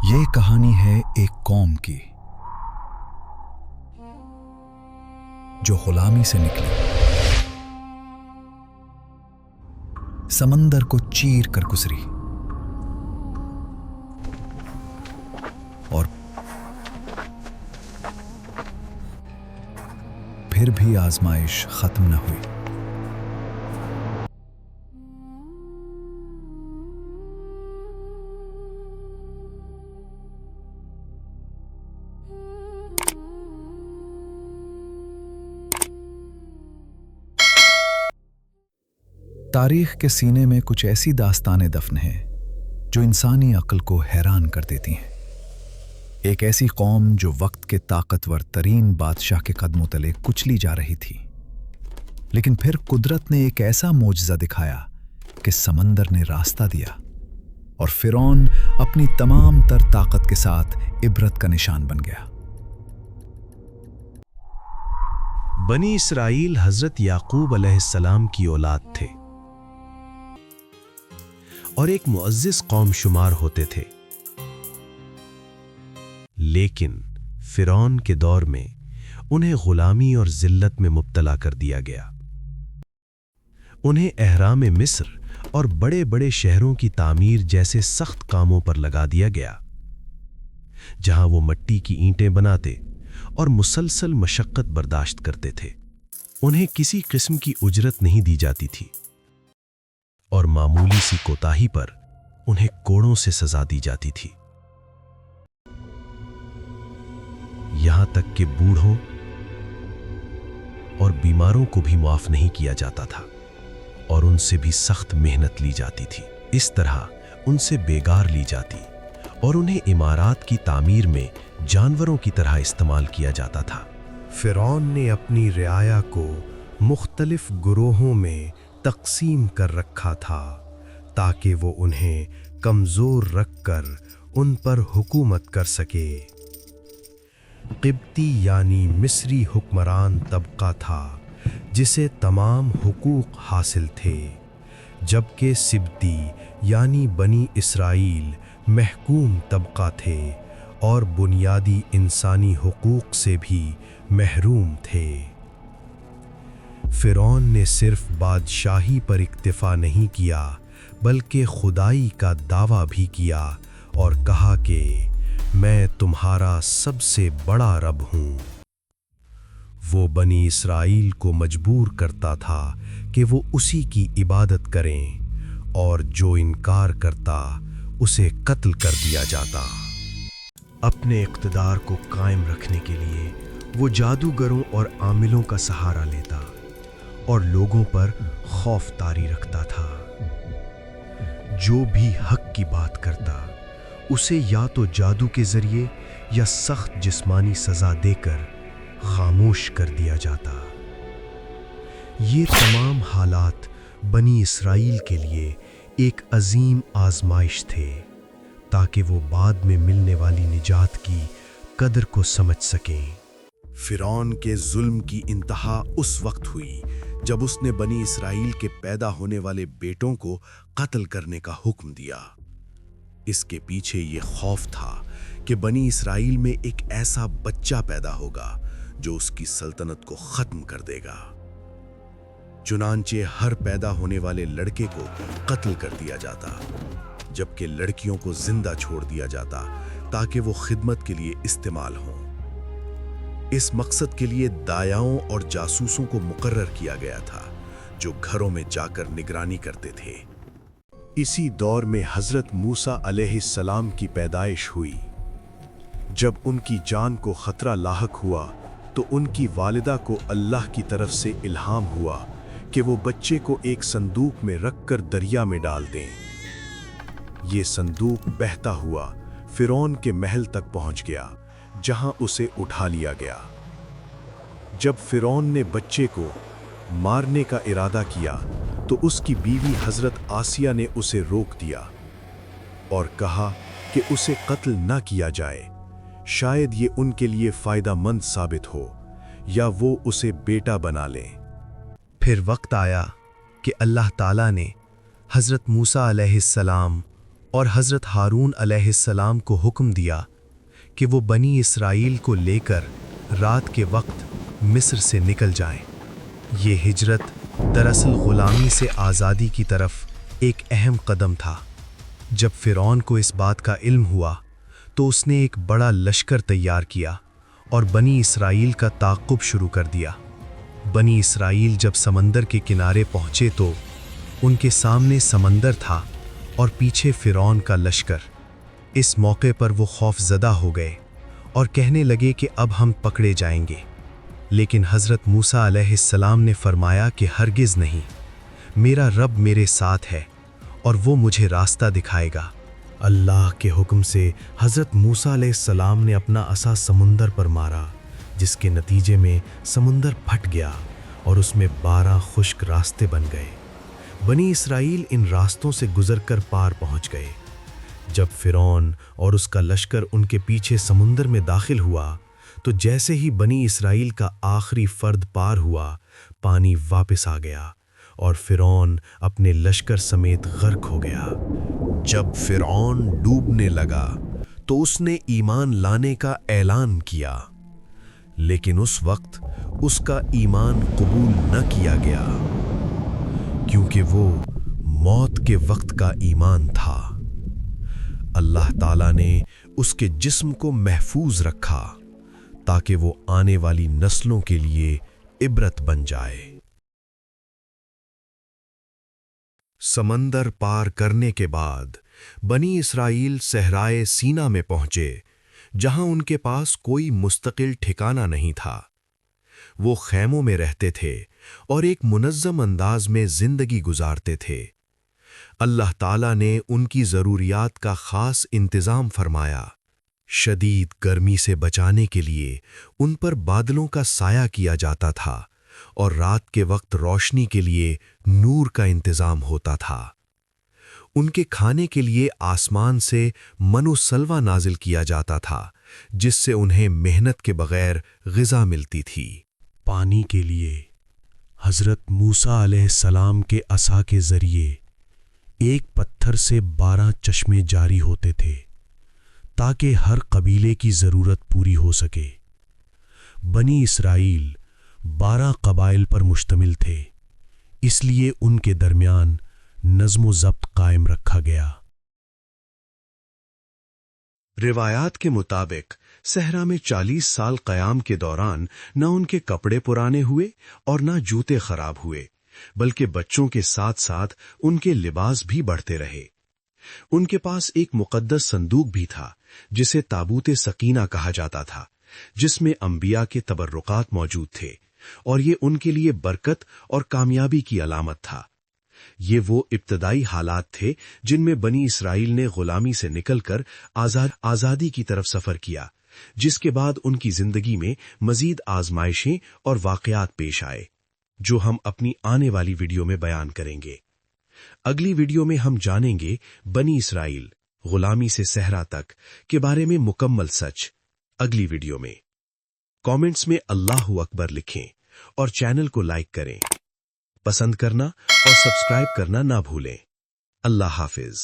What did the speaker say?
یہ کہانی ہے ایک قوم کی جو غلامی سے نکلی، سمندر کو چیر کر گزری اور پھر بھی آزمائش ختم نہ ہوئی۔ تاریخ کے سینے میں کچھ ایسی داستانیں دفن ہیں جو انسانی عقل کو حیران کر دیتی ہیں۔ ایک ایسی قوم جو وقت کے طاقتور ترین بادشاہ کے قدموں تلے کچلی جا رہی تھی، لیکن پھر قدرت نے ایک ایسا معجزہ دکھایا کہ سمندر نے راستہ دیا اور فرعون اپنی تمام تر طاقت کے ساتھ عبرت کا نشان بن گیا۔ بنی اسرائیل حضرت یعقوب علیہ السلام کی اولاد تھے اور ایک معزز قوم شمار ہوتے تھے، لیکن فرعون کے دور میں انہیں غلامی اور ذلت میں مبتلا کر دیا گیا۔ انہیں احرام مصر اور بڑے بڑے شہروں کی تعمیر جیسے سخت کاموں پر لگا دیا گیا، جہاں وہ مٹی کی اینٹیں بناتے اور مسلسل مشقت برداشت کرتے تھے۔ انہیں کسی قسم کی اجرت نہیں دی جاتی تھی اور معمولی سی کوتاہی پر انہیں کوڑوں سے سزا دی جاتی تھی۔ یہاں تک کہ بوڑھوں اور بیماروں کو بھی معاف نہیں کیا جاتا تھا اور ان سے بھی سخت محنت لی جاتی تھی۔ اس طرح ان سے بیگار لی جاتی اور انہیں عمارات کی تعمیر میں جانوروں کی طرح استعمال کیا جاتا تھا۔ فرعون نے اپنی رعایا کو مختلف گروہوں میں تقسیم کر رکھا تھا تاکہ وہ انہیں کمزور رکھ کر ان پر حکومت کر سکے۔ قبطی یعنی مصری حکمران طبقہ تھا جسے تمام حقوق حاصل تھے، جبکہ سبطی یعنی بنی اسرائیل محکوم طبقہ تھے اور بنیادی انسانی حقوق سے بھی محروم تھے۔ فرعون نے صرف بادشاہی پر اکتفا نہیں کیا بلکہ خدائی کا دعویٰ بھی کیا اور کہا کہ میں تمہارا سب سے بڑا رب ہوں۔ وہ بنی اسرائیل کو مجبور کرتا تھا کہ وہ اسی کی عبادت کریں اور جو انکار کرتا اسے قتل کر دیا جاتا۔ اپنے اقتدار کو قائم رکھنے کے لیے وہ جادوگروں اور عاملوں کا سہارا لیتا اور لوگوں پر خوف طاری رکھتا تھا۔ جو بھی حق کی بات کرتا اسے یا تو جادو کے ذریعے یا سخت جسمانی سزا دے کر خاموش کر دیا جاتا۔ یہ تمام حالات بنی اسرائیل کے لیے ایک عظیم آزمائش تھے تاکہ وہ بعد میں ملنے والی نجات کی قدر کو سمجھ سکیں۔ فرعون کے ظلم کی انتہا اس وقت ہوئی جب اس نے بنی اسرائیل کے پیدا ہونے والے بیٹوں کو قتل کرنے کا حکم دیا۔ اس کے پیچھے یہ خوف تھا کہ بنی اسرائیل میں ایک ایسا بچہ پیدا ہوگا جو اس کی سلطنت کو ختم کر دے گا۔ چنانچہ ہر پیدا ہونے والے لڑکے کو قتل کر دیا جاتا، جبکہ لڑکیوں کو زندہ چھوڑ دیا جاتا تاکہ وہ خدمت کے لیے استعمال ہوں۔ اس مقصد کے لیے دایاؤں اور جاسوسوں کو مقرر کیا گیا تھا جو گھروں میں جا کر نگرانی کرتے تھے۔ اسی دور میں حضرت موسیٰ علیہ السلام کی پیدائش ہوئی۔ جب ان کی جان کو خطرہ لاحق ہوا تو ان کی والدہ کو اللہ کی طرف سے الہام ہوا کہ وہ بچے کو ایک صندوق میں رکھ کر دریا میں ڈال دیں۔ یہ صندوق بہتا ہوا فرعون کے محل تک پہنچ گیا جہاں اسے اٹھا لیا گیا۔ جب فرعون نے بچے کو مارنے کا ارادہ کیا تو اس کی بیوی حضرت آسیہ نے اسے روک دیا اور کہا کہ اسے قتل نہ کیا جائے، شاید یہ ان کے لیے فائدہ مند ثابت ہو یا وہ اسے بیٹا بنا لیں۔ پھر وقت آیا کہ اللہ تعالیٰ نے حضرت موسیٰ علیہ السلام اور حضرت ہارون علیہ السلام کو حکم دیا کہ وہ بنی اسرائیل کو لے کر رات کے وقت مصر سے نکل جائیں۔ یہ ہجرت دراصل غلامی سے آزادی کی طرف ایک اہم قدم تھا۔ جب فرعون کو اس بات کا علم ہوا تو اس نے ایک بڑا لشکر تیار کیا اور بنی اسرائیل کا تعقب شروع کر دیا۔ بنی اسرائیل جب سمندر کے کنارے پہنچے تو ان کے سامنے سمندر تھا اور پیچھے فرعون کا لشکر۔ اس موقع پر وہ خوف زدہ ہو گئے اور کہنے لگے کہ اب ہم پکڑے جائیں گے، لیکن حضرت موسیٰ علیہ السلام نے فرمایا کہ ہرگز نہیں، میرا رب میرے ساتھ ہے اور وہ مجھے راستہ دکھائے گا۔ اللہ کے حکم سے حضرت موسیٰ علیہ السلام نے اپنا عصا سمندر پر مارا، جس کے نتیجے میں سمندر پھٹ گیا اور اس میں 12 خشک راستے بن گئے۔ بنی اسرائیل ان راستوں سے گزر کر پار پہنچ گئے۔ جب فرعون اور اس کا لشکر ان کے پیچھے سمندر میں داخل ہوا تو جیسے ہی بنی اسرائیل کا آخری فرد پار ہوا، پانی واپس آ گیا اور فرعون اپنے لشکر سمیت غرق ہو گیا۔ جب فرعون ڈوبنے لگا تو اس نے ایمان لانے کا اعلان کیا، لیکن اس وقت اس کا ایمان قبول نہ کیا گیا، کیونکہ وہ موت کے وقت کا ایمان تھا۔ اللہ تعالیٰ نے اس کے جسم کو محفوظ رکھا تاکہ وہ آنے والی نسلوں کے لیے عبرت بن جائے۔ سمندر پار کرنے کے بعد بنی اسرائیل صحرائے سینا میں پہنچے، جہاں ان کے پاس کوئی مستقل ٹھکانہ نہیں تھا۔ وہ خیموں میں رہتے تھے اور ایک منظم انداز میں زندگی گزارتے تھے۔ اللہ تعالیٰ نے ان کی ضروریات کا خاص انتظام فرمایا۔ شدید گرمی سے بچانے کے لیے ان پر بادلوں کا سایہ کیا جاتا تھا اور رات کے وقت روشنی کے لیے نور کا انتظام ہوتا تھا۔ ان کے کھانے کے لیے آسمان سے من و سلوہ نازل کیا جاتا تھا، جس سے انہیں محنت کے بغیر غذا ملتی تھی۔ پانی کے لیے حضرت موسیٰ علیہ السلام کے عصا کے ذریعے ایک پتھر سے 12 چشمے جاری ہوتے تھے تاکہ ہر قبیلے کی ضرورت پوری ہو سکے۔ بنی اسرائیل 12 قبائل پر مشتمل تھے، اس لیے ان کے درمیان نظم و ضبط قائم رکھا گیا۔ روایات کے مطابق صحرا میں 40 سال قیام کے دوران نہ ان کے کپڑے پرانے ہوئے اور نہ جوتے خراب ہوئے، بلکہ بچوں کے ساتھ ساتھ ان کے لباس بھی بڑھتے رہے۔ ان کے پاس ایک مقدس صندوق بھی تھا جسے تابوت سکینہ کہا جاتا تھا، جس میں انبیاء کے تبرکات موجود تھے، اور یہ ان کے لیے برکت اور کامیابی کی علامت تھا۔ یہ وہ ابتدائی حالات تھے جن میں بنی اسرائیل نے غلامی سے نکل کر آزادی کی طرف سفر کیا، جس کے بعد ان کی زندگی میں مزید آزمائشیں اور واقعات پیش آئے، جو ہم اپنی آنے والی ویڈیو میں بیان کریں گے۔ اگلی ویڈیو میں ہم جانیں گے بنی اسرائیل غلامی سے صحرا تک کے بارے میں مکمل سچ۔ اگلی ویڈیو میں کامنٹس میں اللہ اکبر لکھیں اور چینل کو لائک کریں، پسند کرنا اور سبسکرائب کرنا نہ بھولیں۔ اللہ حافظ۔